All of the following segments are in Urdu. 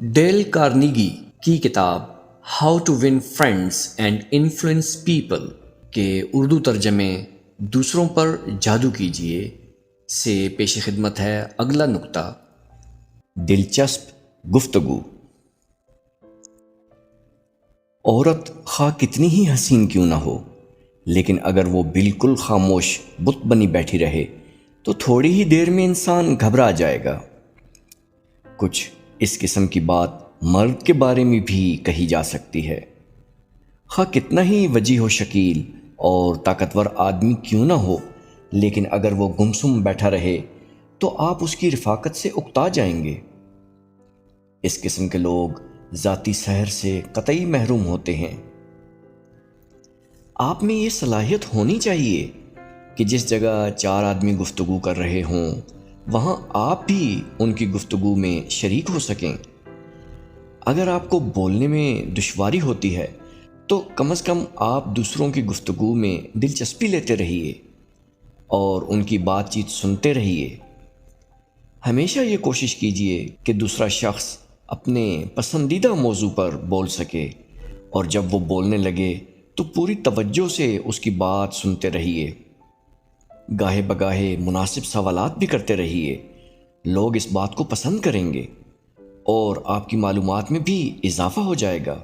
ڈیل کارنیگی کی کتاب how to win friends and influence people کے اردو ترجمے دوسروں پر جادو کیجیے سے پیش خدمت ہے اگلا نکتہ۔ دلچسپ گفتگو۔ عورت خواہ کتنی ہی حسین کیوں نہ ہو، لیکن اگر وہ بالکل خاموش بت بنی بیٹھی رہے تو تھوڑی ہی دیر میں انسان گھبرا جائے گا۔ کچھ اس قسم کی بات مرد کے بارے میں بھی کہی جا سکتی ہے۔ خواہ کتنا ہی وجیح و شکیل اور طاقتور آدمی کیوں نہ ہو، لیکن اگر وہ گمسم بیٹھا رہے تو آپ اس کی رفاقت سے اکتا جائیں گے۔ اس قسم کے لوگ ذاتی سحر سے قطعی محروم ہوتے ہیں۔ آپ میں یہ صلاحیت ہونی چاہیے کہ جس جگہ چار آدمی گفتگو کر رہے ہوں وہاں آپ بھی ان کی گفتگو میں شریک ہو سکیں۔ اگر آپ کو بولنے میں دشواری ہوتی ہے تو کم از کم آپ دوسروں کی گفتگو میں دلچسپی لیتے رہیے اور ان کی بات چیت سنتے رہیے۔ ہمیشہ یہ کوشش کیجیے کہ دوسرا شخص اپنے پسندیدہ موضوع پر بول سکے، اور جب وہ بولنے لگے تو پوری توجہ سے اس کی بات سنتے رہیے۔ گاہے بگاہے مناسب سوالات بھی کرتے رہیے، لوگ اس بات کو پسند کریں گے اور آپ کی معلومات میں بھی اضافہ ہو جائے گا۔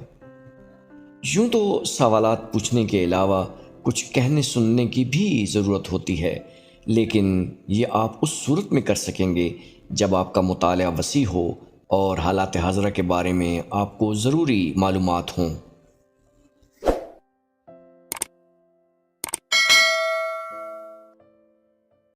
یوں تو سوالات پوچھنے کے علاوہ کچھ کہنے سننے کی بھی ضرورت ہوتی ہے، لیکن یہ آپ اس صورت میں کر سکیں گے جب آپ کا مطالعہ وسیع ہو اور حالات حاضرہ کے بارے میں آپ کو ضروری معلومات ہوں۔